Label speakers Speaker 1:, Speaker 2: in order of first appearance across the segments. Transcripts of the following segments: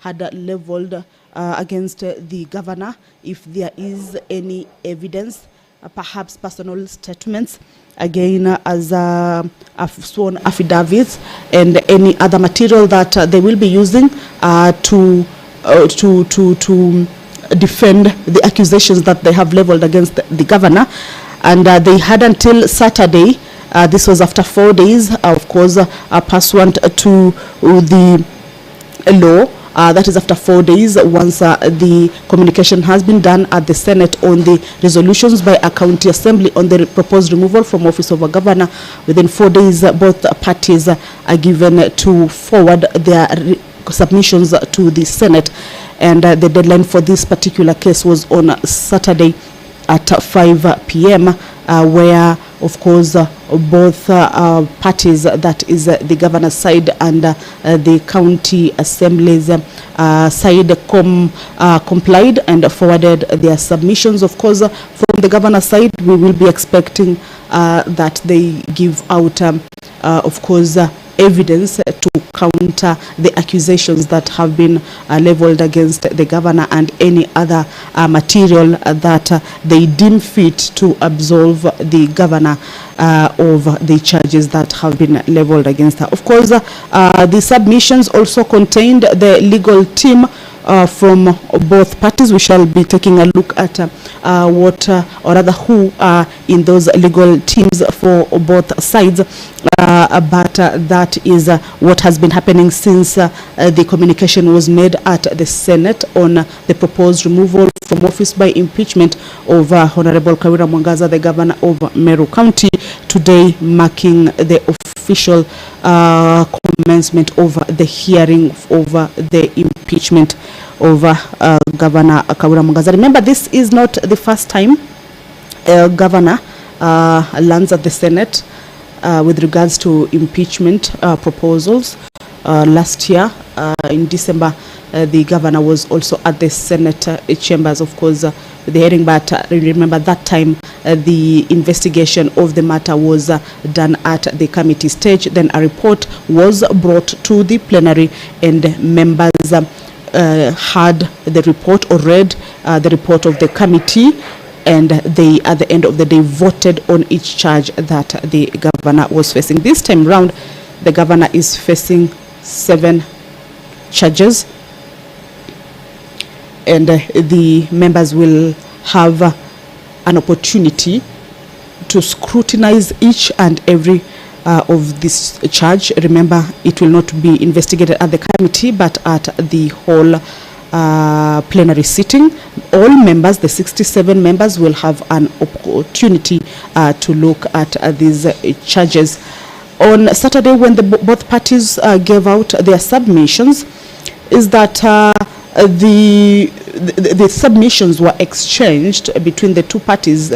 Speaker 1: had leveled against the governor. If there is any evidence, perhaps personal statements, again as sworn affidavits, and any other material that they will be using to defend the accusations that they have leveled against the governor. And they had until Saturday. This was after 4 days, of course, pursuant to the law. That is after 4 days once the communication has been done at the Senate on the resolutions by a county assembly on the proposed removal from office of a governor. Within 4 days, both parties are given to forward their submissions to the Senate, and the deadline for this particular case was on Saturday at 5 p.m. Where, of course, both parties, that is the governor's side and the county assembly's side, complied and forwarded their submissions. Of course, from the governor's side, we will be expecting that they give out, of course, evidence to counter the accusations that have been leveled against the governor, and any other material that they deem fit to absolve the governor of the charges that have been leveled against her. Of course, the submissions also contained the legal team from both parties. We shall be taking a look at what, or rather who are in those legal teams for both sides. But that is what has been happening since the communication was made at the Senate on the proposed removal from office by impeachment of Honorable Mwangaza, the governor of Meru County, today marking the official commencement of the hearing over the impeachment of Governor Mwangaza. Remember, this is not the first time governor lands at the Senate with regards to impeachment proposals. Last year, in December, the governor was also at the Senate chambers, of course, with the hearing. But remember, that time the investigation of the matter was done at the committee stage. Then a report was brought to the plenary, and members had the report or read the report of the committee, and they, at the end of the day, voted on each charge that the governor was facing. This time round, the governor is facing 7 charges, and the members will have an opportunity to scrutinize each and every of this charge. Remember, it will not be investigated at the committee, but at the whole plenary sitting. All members, the 67 members, will have an opportunity to look at these charges. On Saturday, when both parties gave out their submissions, is that the submissions were exchanged between the two parties,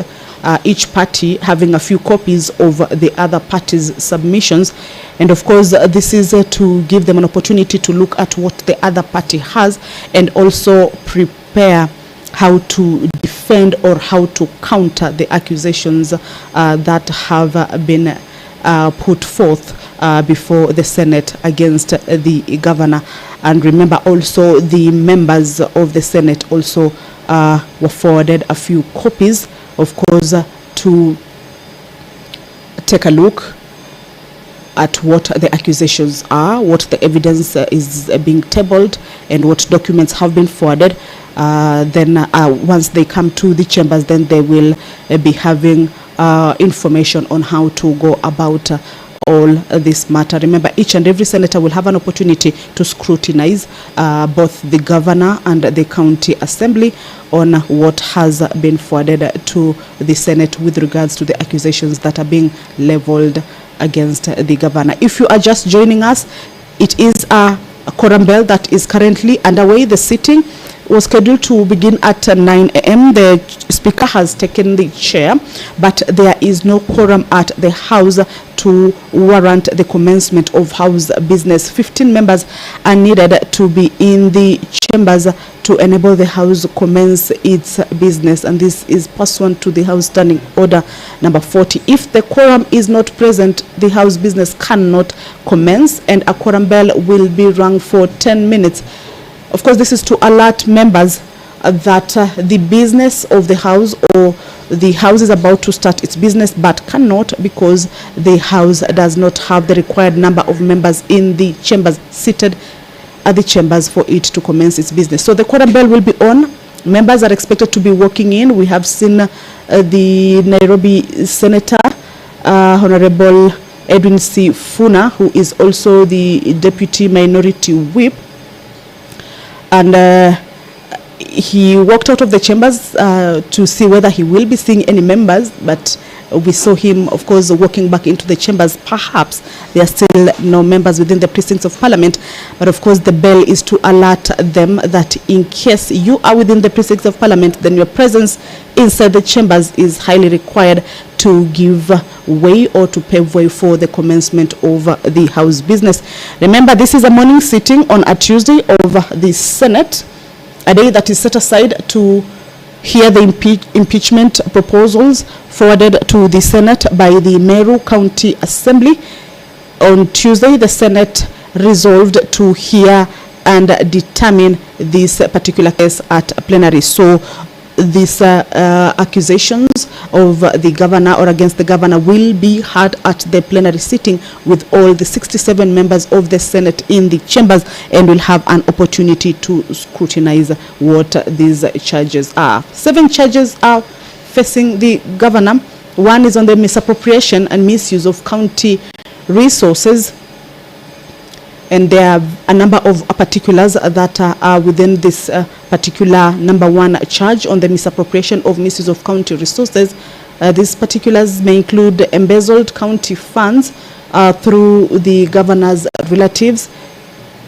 Speaker 1: each party having a few copies of the other party's submissions. And of course, this is to give them an opportunity to look at what the other party has, and also prepare how to defend or how to counter the accusations that have been put forth before the Senate against the governor. And remember, also the members of the Senate also were forwarded a few copies, of course, to take a look at what the accusations are, what the evidence is being tabled, and what documents have been forwarded. Then once they come to the chambers, then they will be having information on how to go about all this matter. Remember, each and every senator will have an opportunity to scrutinize both the governor and the county assembly on what has been forwarded to the Senate with regards to the accusations that are being leveled against the governor. If you are just joining us, it is a quorum bell that is currently underway. The sitting was scheduled to begin at 9 a.m. The speaker has taken the chair, but there is no quorum at the House to warrant the commencement of House business. 15 members are needed to be in the chambers to enable the House commence its business, and this is pursuant to the House Standing Order number 40. If the quorum is not present, the House business cannot commence, and a quorum bell will be rung for 10 minutes Of course, this is to alert members that the business of the house, or the house is about to start its business but cannot, because the house does not have the required number of members in the chambers seated at the chambers for it to commence its business. So the quorum bell will be on. Members are expected to be walking in. We have seen the Nairobi Senator, Honorable Edwin Sifuna, who is also the Deputy Minority Whip, and he walked out of the chambers to see whether he will be seeing any members, but we saw him, of course, walking back into the chambers. Perhaps there are still no members within the precincts of Parliament, but of course the bell is to alert them that in case you are within the precincts of Parliament, then your presence inside the chambers is highly required to give way or to pave way for the commencement of the House business. Remember, this is a morning sitting on a Tuesday of the Senate, a day that is set aside to hear the impeachment proposals forwarded to the Senate by the Meru County Assembly. On Tuesday, the Senate resolved to hear and determine this particular case at plenary. So these accusations of the governor or against the governor will be heard at the plenary sitting with all the 67 members of the Senate in the chambers, and will have an opportunity to scrutinize what these charges are. 7 charges are facing the governor. One is on the misappropriation and misuse of county resources, and there are a number of particulars that are within this particular number 1 charge on the misappropriation of misuse of county resources. These particulars may include embezzled county funds through the governor's relatives.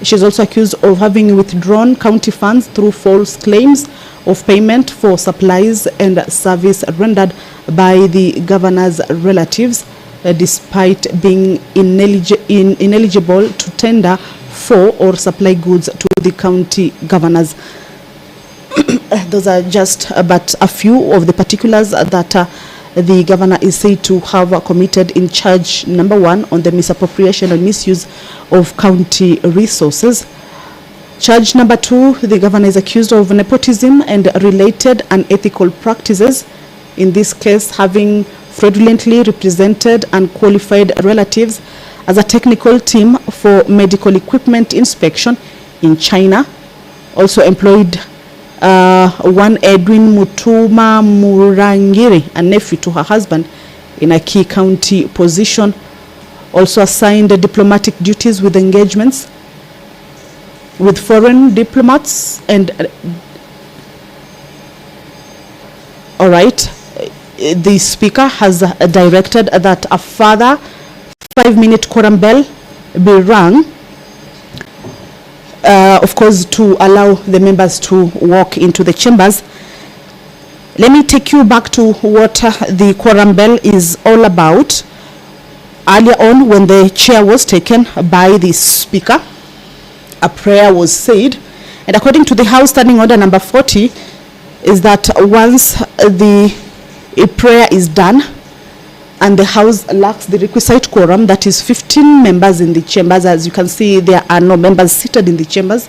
Speaker 1: She's also accused of having withdrawn county funds through false claims of payment for supplies and service rendered by the governor's relatives, despite being ineligible to tender for or supply goods to the county governors. Those are just but a few of the particulars that the governor is said to have committed in charge number 1 on the misappropriation and misuse of county resources. Charge number 2, the governor is accused of nepotism and related unethical practices. In this case, having fraudulently represented unqualified relatives as a technical team for medical equipment inspection in China. Also employed one Edwin Mutuma Murangiri, a nephew to her husband, in a key county position. Also assigned diplomatic duties with engagements with foreign diplomats. And all right, the speaker has directed that a further 5-minute quorum bell be rung, of course, to allow the members to walk into the chambers. Let me take you back to what the quorum bell is all about. Earlier on, when the chair was taken by the speaker, a prayer was said, and according to the House Standing Order number 40, is that once the prayer is done and the House lacks the requisite quorum, that is 15 members in the chambers. As you can see, there are no members seated in the chambers.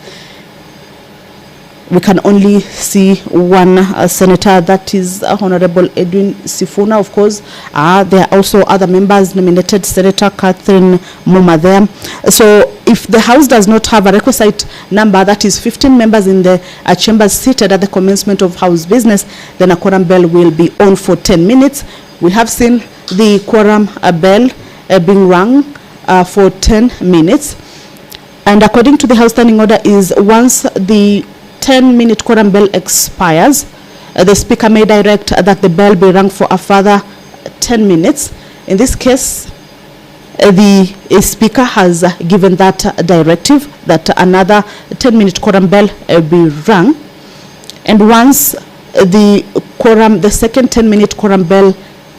Speaker 1: We can only see one senator, that is Honorable Edwin Sifuna, of course. There are also other members nominated, Senator Catherine Muma there. So if the House does not have a requisite number, that is 15 members in the chambers seated at the commencement of House business, then a quorum bell will be on for 10 minutes. We have seen the quorum bell being rung for 10 minutes. And according to the House Standing Order, is once the 10-minute quorum bell expires, the speaker may direct that the bell be rung for a further 10 minutes. In this case, the speaker has given that directive that another 10-minute quorum bell be rung. And once the second 10-minute quorum bell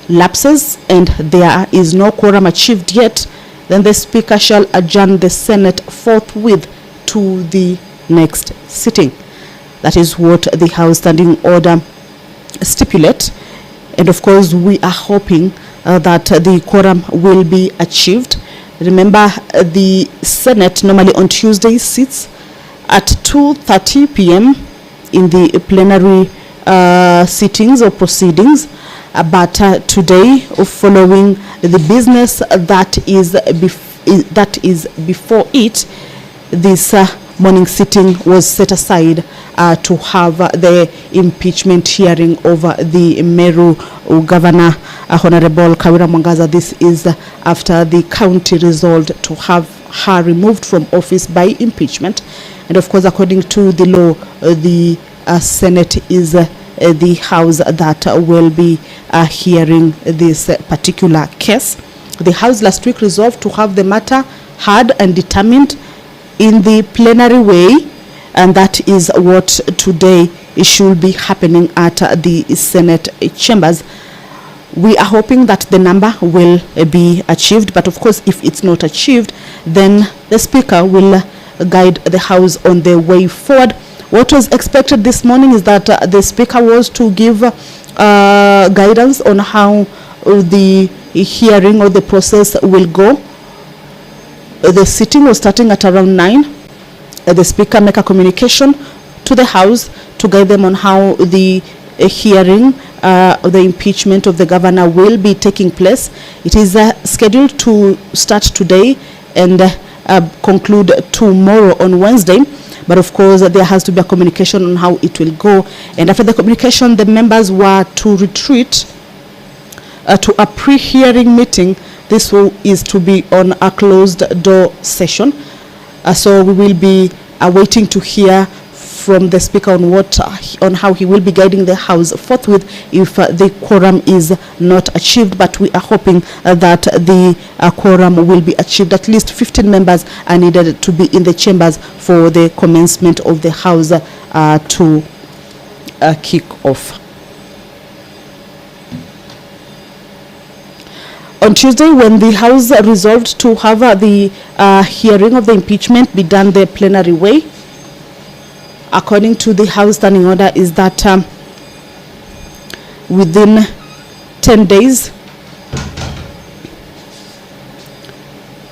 Speaker 1: lapses and there is no quorum achieved yet, then the speaker shall adjourn the Senate forthwith to the next sitting. That is what the House Standing Order stipulates. And of course, we are hoping that the quorum will be achieved. Remember, the Senate normally on Tuesdays sits at 2:30 p.m. in the plenary sittings or proceedings, but today, following the business that is before it, this morning sitting was set aside to have the impeachment hearing over the Meru Governor, Honorable Mwangaza. This is after the county resolved to have her removed from office by impeachment. And of course, according to the law, the Senate is the house that will be hearing this particular case. The House last week resolved to have the matter heard and determined in the plenary way, and that is what today should be happening at the Senate chambers. We are hoping that the number will be achieved, but of course, if it's not achieved, then the Speaker will guide the House on the way forward. What was expected this morning is that the Speaker was to give guidance on how the hearing or the process will go. The sitting was starting at around 9. The Speaker make a communication to the House to guide them on how the hearing, the impeachment of the governor will be taking place. It is scheduled to start today and conclude tomorrow on Wednesday. But of course, there has to be a communication on how it will go. And after the communication, the members were to retreat to a pre-hearing meeting. This is to be on a closed door session. So we will be waiting to hear from the Speaker on how he will be guiding the House forthwith if the quorum is not achieved. But we are hoping that the quorum will be achieved. At least 15 members are needed to be in the chambers for the commencement of the House to kick off. On Tuesday, when the House resolved to have the hearing of the impeachment be done the plenary way, according to the House standing order, is that within 10 days,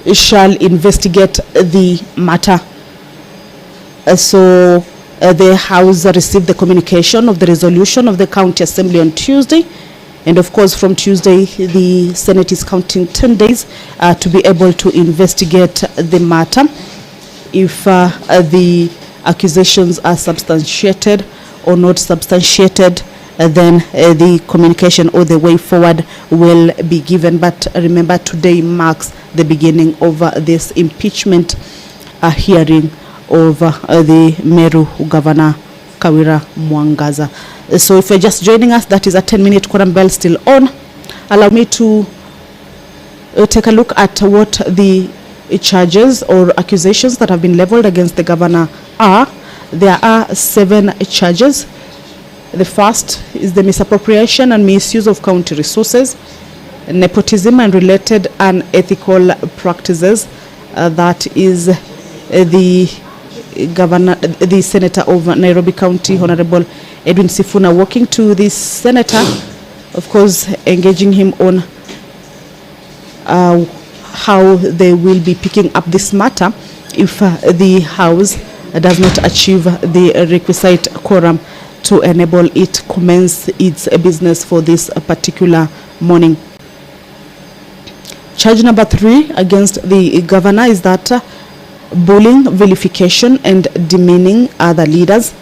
Speaker 1: it shall investigate the matter. So the House received the communication of the resolution of the County Assembly on Tuesday. And of course, from Tuesday, the Senate is counting 10 days to be able to investigate the matter. If the accusations are substantiated or not substantiated, then the communication or the way forward will be given. But remember, today marks the beginning of this impeachment hearing of the Meru Governor Mwangaza. So if you're just joining us, that is a 10-minute quorum bell still on. Allow me to take a look at what the charges or accusations that have been leveled against the governor are. There are 7 charges. The first is the misappropriation and misuse of county resources, nepotism and related unethical practices. That is the Senator of Nairobi County, Honorable Edwin Sifuna, walking to this senator, of course, engaging him on how they will be picking up this matter if the House does not achieve the requisite quorum to enable it commence its business for this particular morning. Charge number 3 against the governor is that bullying, vilification, and demeaning other leaders.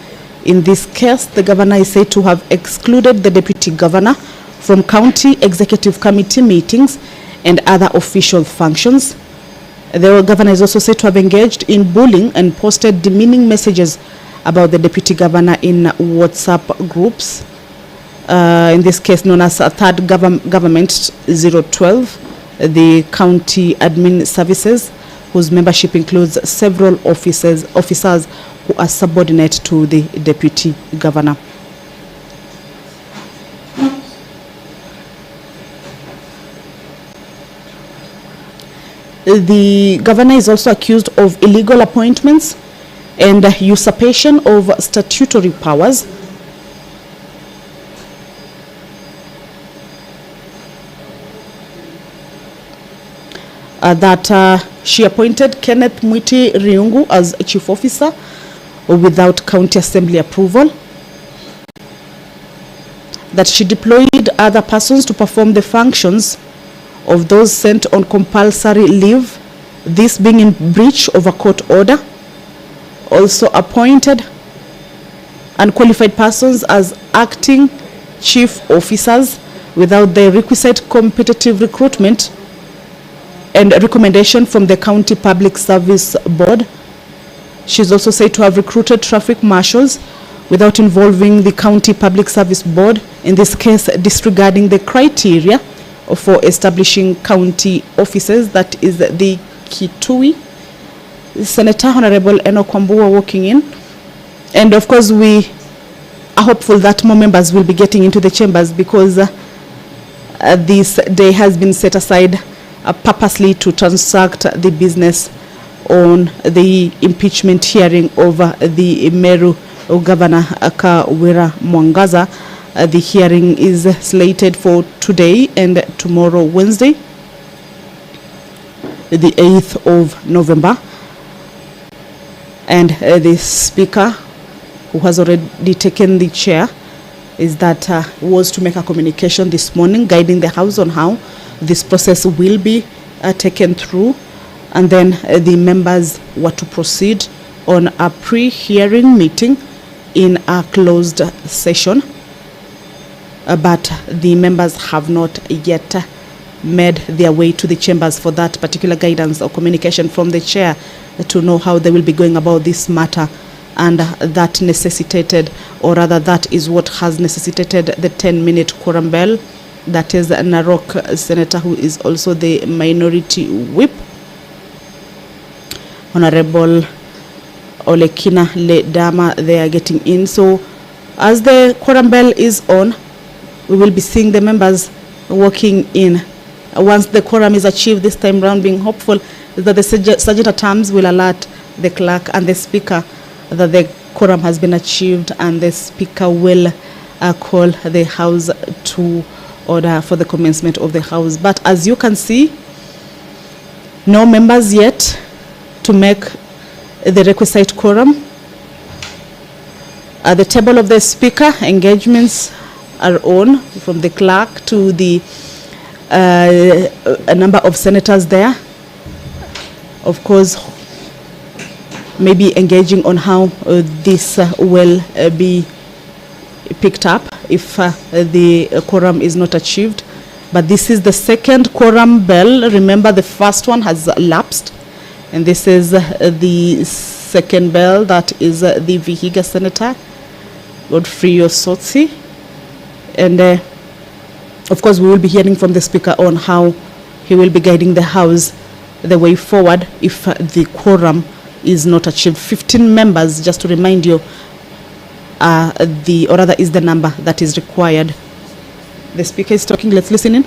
Speaker 1: In this case, the governor is said to have excluded the deputy governor from county executive committee meetings and other official functions. The governor is also said to have engaged in bullying and posted demeaning messages about the deputy governor in WhatsApp groups. In this case, known as Third Government 012, the county admin services, whose membership includes several officers who are subordinate to the deputy governor. The governor is also accused of illegal appointments and usurpation of statutory powers. That she appointed Kenneth Mwiti Riungu as chief officer without county assembly approval, that she deployed other persons to perform the functions of those sent on compulsory leave, this being in breach of a court order, also appointed unqualified persons as acting chief officers without the requisite competitive recruitment and recommendation from the County Public Service Board. She is also said to have recruited traffic marshals without involving the County Public Service Board, in this case disregarding the criteria for establishing county offices, that is the Kitui. Senator Honorable Enoch Wambua walking in, and of course we are hopeful that more members will be getting into the chambers, because this day has been set aside purposely to transact the business on the impeachment hearing over the Meru Governor Kawira Mwangaza. The hearing is slated for today and tomorrow, Wednesday, the 8th of November. And the speaker, who has already taken the chair, is that was to make a communication this morning guiding the House on how this process will be taken through, and then the members were to proceed on a pre-hearing meeting in a closed session, but the members have not yet made their way to the chambers for that particular guidance or communication from the chair to know how they will be going about this matter. And that necessitated, or rather that is what has necessitated the 10-minute quorum bell. That is Narok Senator, who is also the minority whip, Honorable Olekina Ledama. They are getting in. So as the quorum bell is on, we will be seeing the members walking in. Once the quorum is achieved this time round, being hopeful that the sergeant at arms will alert the clerk and the speaker that the quorum has been achieved, and the speaker will call the House to order for the commencement of the House. But as you can see, no members yet to make the requisite quorum. At the table of the speaker, engagements are on, from the clerk to the a number of senators there. Of course, maybe engaging on how this will be picked up if the quorum is not achieved. But this is the second quorum bell. Remember, the first one has lapsed, and this is the second bell. That is the Vihiga Senator Godfrey Osotsi, and of course we will be hearing from the speaker on how he will be guiding the House the way forward if the quorum is not achieved. 15 members, just to remind you, or rather is the number that is required. The speaker is talking. Let's listen in.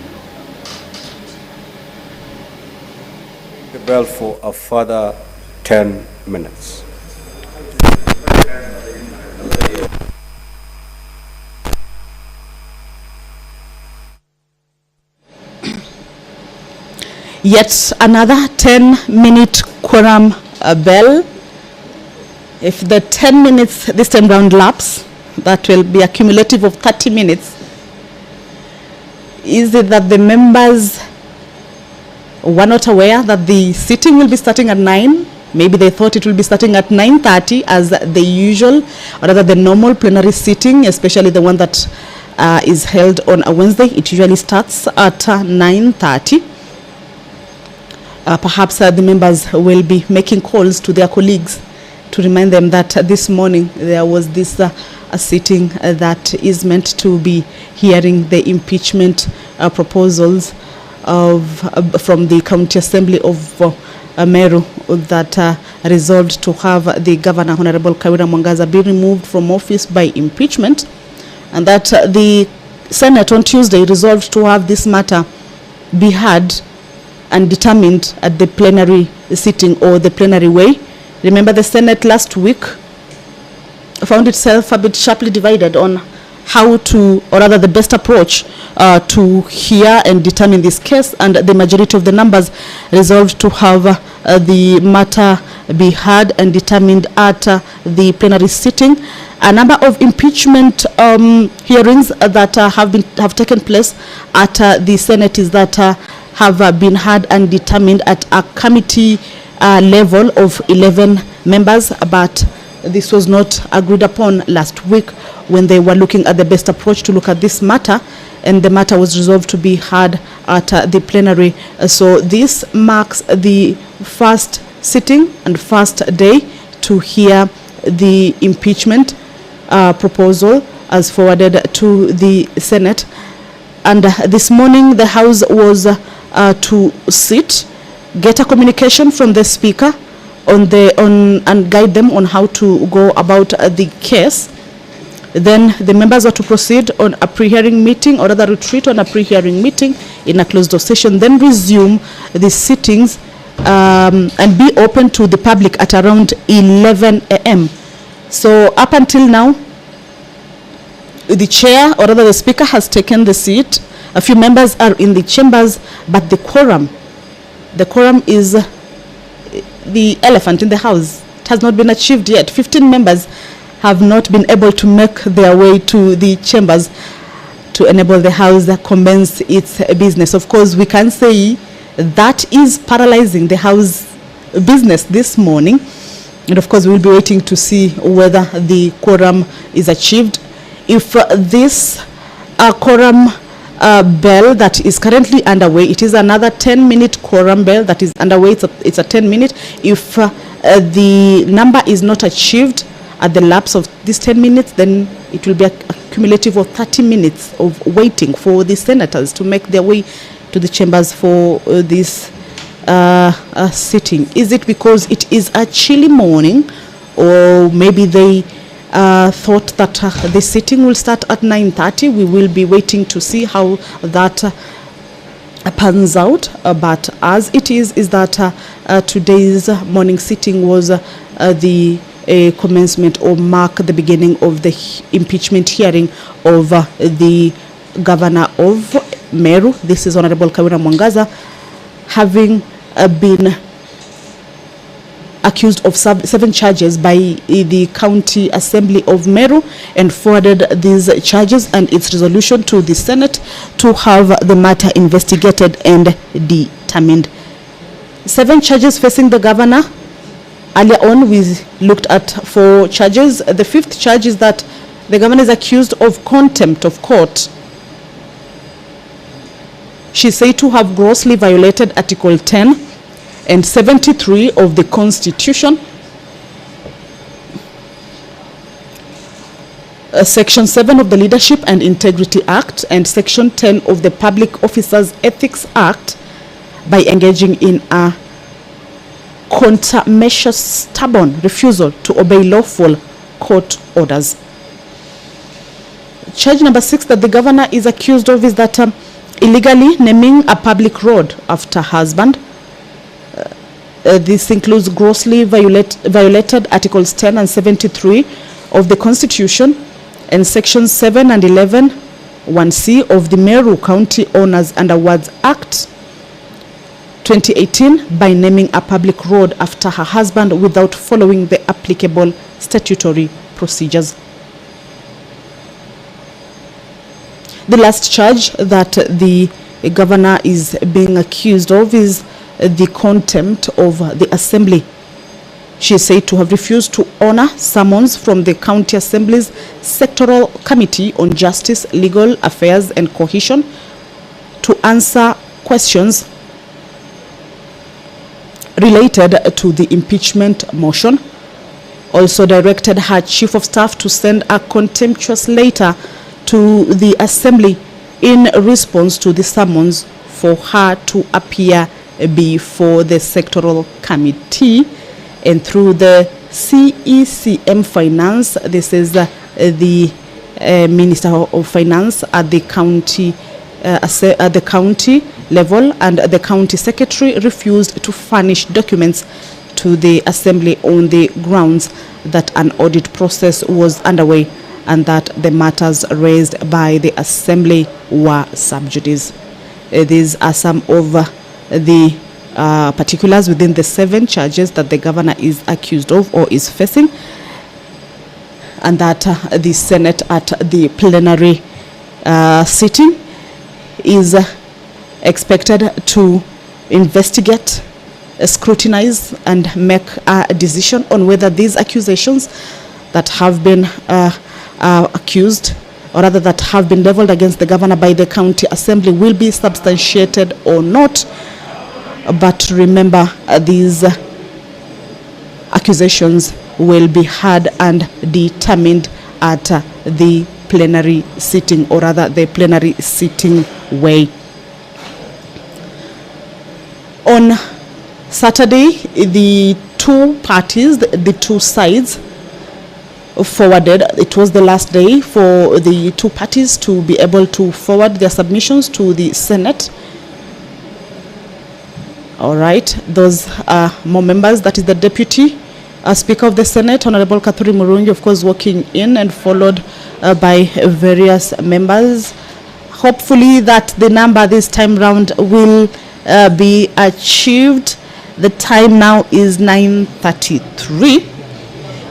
Speaker 2: The bell for a further 10 minutes.
Speaker 1: Yet another 10-minute quorum bell. If the 10 minutes this time round lapse, that will be a cumulative of 30 minutes. Is it that the members were not aware that the sitting will be starting at 9? Maybe they thought it will be starting at 9:30 as the usual, or rather the normal plenary sitting, especially the one that is held on a Wednesday. It usually starts at 9:30. Perhaps the members will be making calls to their colleagues to remind them that this morning there was this sitting that is meant to be hearing the impeachment proposals from the County Assembly of Meru that resolved to have the Governor, Honorable Kawira Mwangaza, be removed from office by impeachment, and that the Senate on Tuesday resolved to have this matter be heard and determined at the plenary sitting, or the plenary way. Remember, the Senate last week found itself a bit sharply divided on how to, or rather the best approach to hear and determine this case, and the majority of the numbers resolved to have the matter be heard and determined at the plenary sitting. A number of impeachment hearings that have taken place at the Senate is that have been heard and determined at a committee level of 11 members, but this was not agreed upon last week when they were looking at the best approach to look at this matter, and the matter was resolved to be heard at the plenary. So this marks the first sitting and first day to hear the impeachment proposal as forwarded to the Senate. And this morning the House was to sit, get a communication from the Speaker and guide them on how to go about the case. Then the members are to proceed on a pre-hearing meeting, or rather retreat on a pre-hearing meeting in a closed door session, then resume the sittings and be open to the public at around 11 a.m. So up until now, the chair, or rather the Speaker, has taken the seat. A few members are in the chambers, but the quorum is the elephant in the House. It has not been achieved yet. 15 members have not been able to make their way to the chambers to enable the House commence its business. Of course, we can say that is paralyzing the House business this morning. And of course, we'll be waiting to see whether the quorum is achieved. If this quorum bell that is currently underway, it is another 10-minute quorum bell that is underway. It's a 10-minute. If the number is not achieved at the lapse of these 10 minutes, then it will be a cumulative of 30 minutes of waiting for the senators to make their way to the chambers for this sitting. Is it because it is a chilly morning, or maybe they thought that the sitting will start at 9:30? We will be waiting to see how that pans out. But as it is that today's morning sitting was the commencement, or mark the beginning of the impeachment hearing of the governor of Meru. This is Honorable Mwangaza, having been accused of 7 charges by the County Assembly of Meru, and forwarded these charges and its resolution to the Senate to have the matter investigated and determined. 7 charges facing the governor. Earlier on, we looked at 4 charges. The 5th charge is that the governor is accused of contempt of court. She is said to have grossly violated Article 10 and 73 of the Constitution, Section 7 of the Leadership and Integrity Act, and Section 10 of the Public Officers Ethics Act, by engaging in a contumacious, stubborn refusal to obey lawful court orders. Charge number 6 that the governor is accused of is that illegally naming a public road after her husband. This includes grossly violated Articles 10 and 73 of the Constitution, and Sections 7 and 11, 1C of the Meru County Owners and Awards Act 2018, by naming a public road after her husband without following the applicable statutory procedures. The last charge that the governor is being accused of is the contempt of the Assembly. She is said to have refused to honor summons from the County Assembly's Sectoral Committee on Justice, Legal Affairs and Cohesion to answer questions related to the impeachment motion. Also directed her Chief of Staff to send a contemptuous letter to the Assembly in response to the summons for her to appear before the Sectoral Committee. And through the CECM Finance, this is the Minister of Finance at the county level, and the County Secretary refused to furnish documents to the Assembly on the grounds that an audit process was underway and that the matters raised by the Assembly were sub judice. These are some of the particulars within the 7 charges that the governor is accused of or is facing. and that the Senate at the plenary sitting is expected to investigate, scrutinize, and make a decision on whether these accusations that have been accused, or rather that have been leveled against the governor by the county assembly, will be substantiated or not. But remember, these accusations will be heard and determined at the plenary sitting, or rather the plenary sitting way. On Saturday, the two parties, the two sides forwarded, it was the last day for the two parties to be able to forward their submissions to the Senate. All right, those are more members. That is the Deputy Speaker of the Senate, Honorable Kathuri Murungi, of course, walking in, and followed by various members. Hopefully that the number this time round will be achieved. The time now is 9:33,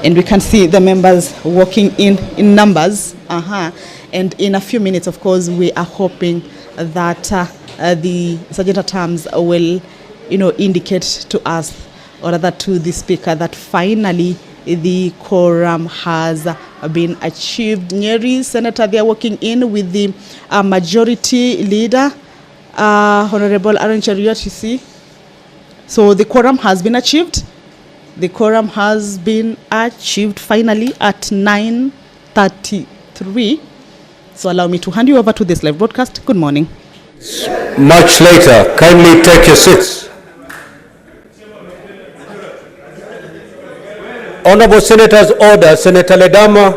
Speaker 1: and we can see the members walking in numbers. And in a few minutes, of course, we are hoping that the Sergeant at Arms will, indicate to us, or rather to the Speaker, that finally the quorum has been achieved. Nyeri Senator, they are walking in with the majority leader, Honorable Aaron Cheruiyot, you see. So the quorum has been achieved. The quorum has been achieved finally at 9:33. So allow me to hand you over to this live broadcast. Good morning.
Speaker 2: Much later, kindly take your seats. Honorable Senators, order. Senator Ledama,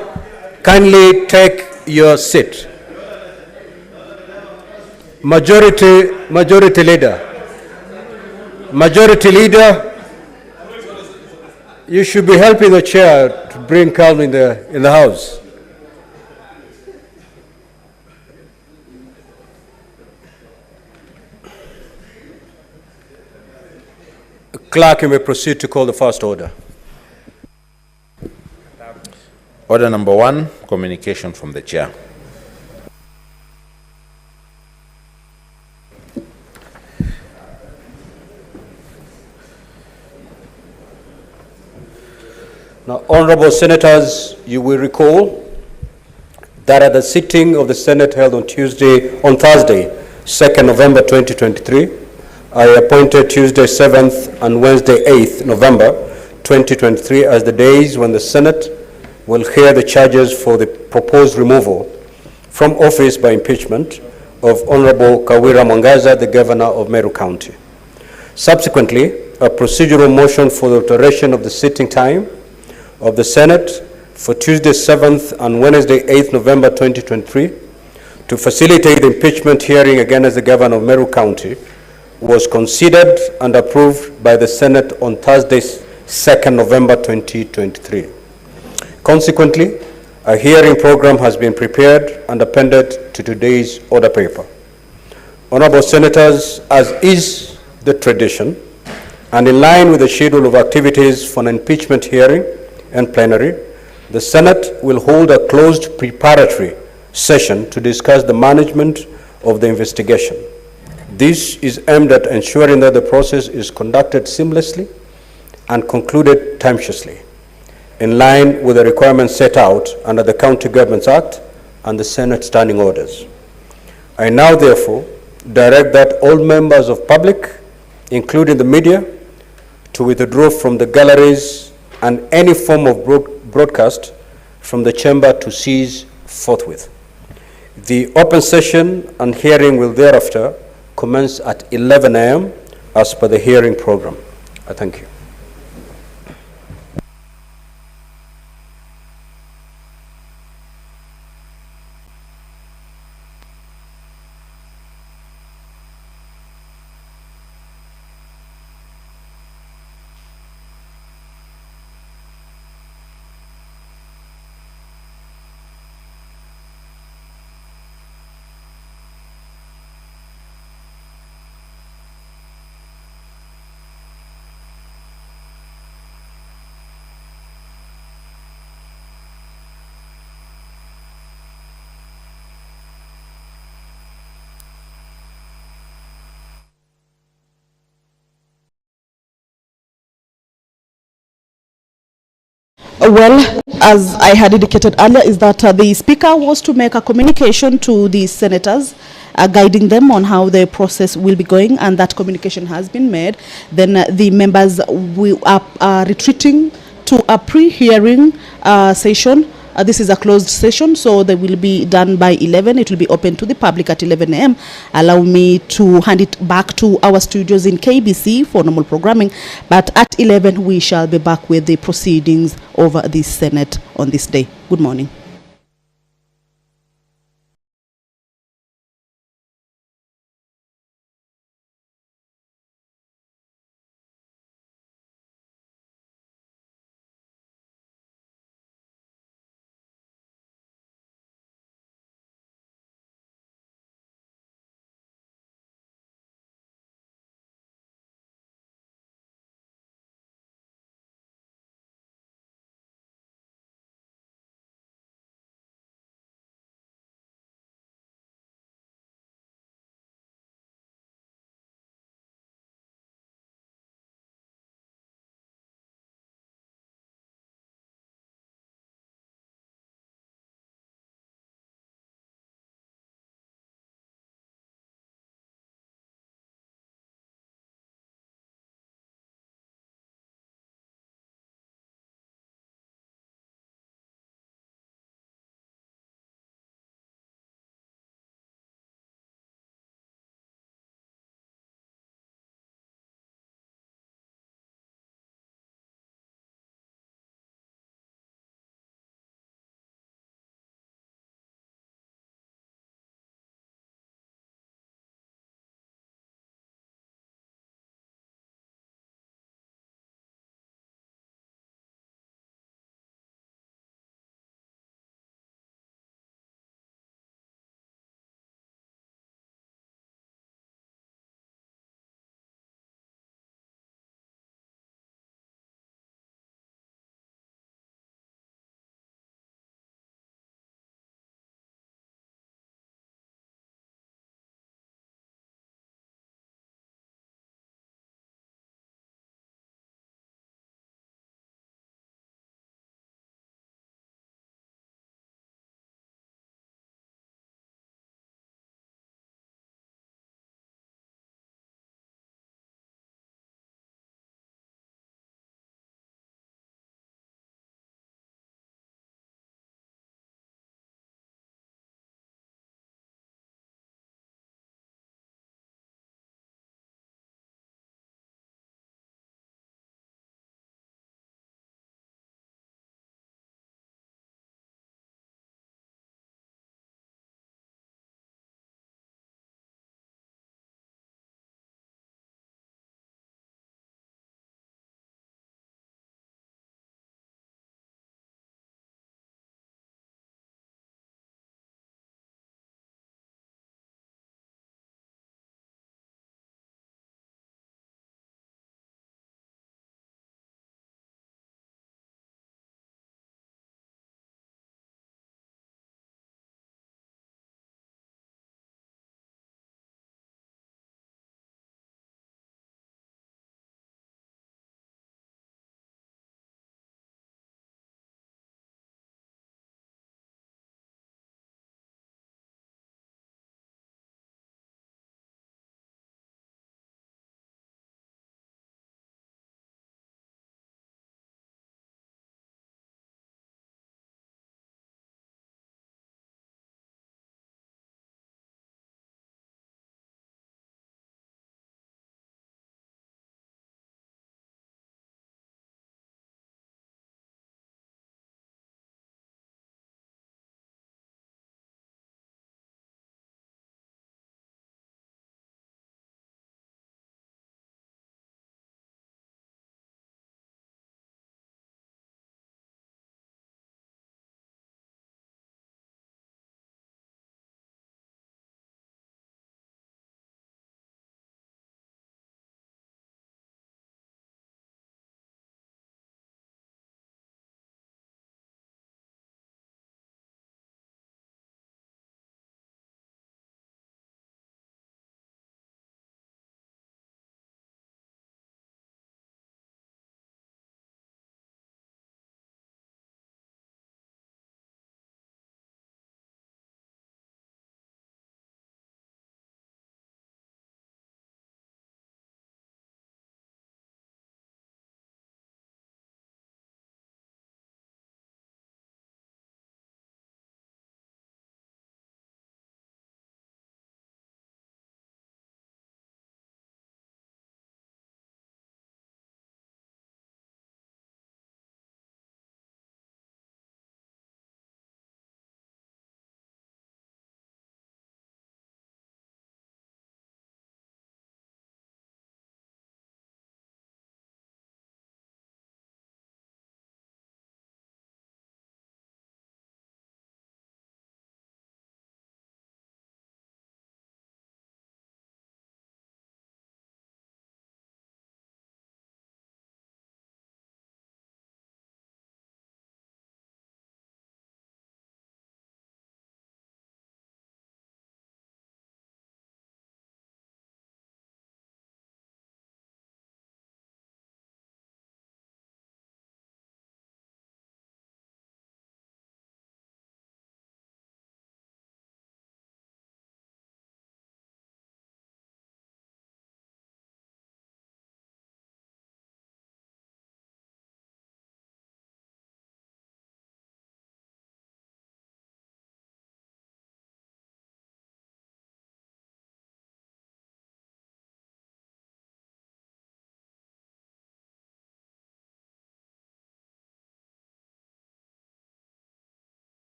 Speaker 2: kindly take your seat. Majority Leader, you should be helping the chair to bring calm in the House. Clerk, you may proceed to call the first order.
Speaker 3: Order number 1, communication from the chair.
Speaker 2: Now, honorable senators, you will recall that at the sitting of the Senate held on Thursday, 2nd November 2023, I appointed Tuesday 7th and Wednesday 8th November 2023 as the days when the Senate will hear the charges for the proposed removal from office by impeachment of Honorable Kawira Mwangaza, the Governor of Meru County. Subsequently, a procedural motion for the alteration of the sitting time of the Senate for Tuesday 7th and Wednesday 8th November 2023 to facilitate the impeachment hearing against the Governor of Meru County was considered and approved by the Senate on Thursday 2nd November 2023. Consequently, a hearing program has been prepared and appended to today's order paper. Honorable Senators, as is the tradition, and in line with the schedule of activities for an impeachment hearing and plenary, the Senate will hold a closed preparatory session to discuss the management of the investigation. This is aimed at ensuring that the process is conducted seamlessly and concluded tempestuously, in line with the requirements set out under the County Governments Act and the Senate Standing Orders. I now, therefore, direct that all members of public, including the media, to withdraw from the galleries and any form of broadcast from the chamber to cease forthwith. The open session and hearing will thereafter commence at 11 a.m. as per the hearing program. I thank you.
Speaker 1: Well, as I had indicated earlier, is that the Speaker was to make a communication to the senators, guiding them on how the process will be going, and that communication has been made. Then the members are retreating to a pre-hearing session. This is a closed session, so they will be done by 11. It will be open to the public at 11 a.m. Allow me to hand it back to our studios in KBC for normal programming. But at 11, we shall be back with the proceedings over the Senate on this day. Good morning.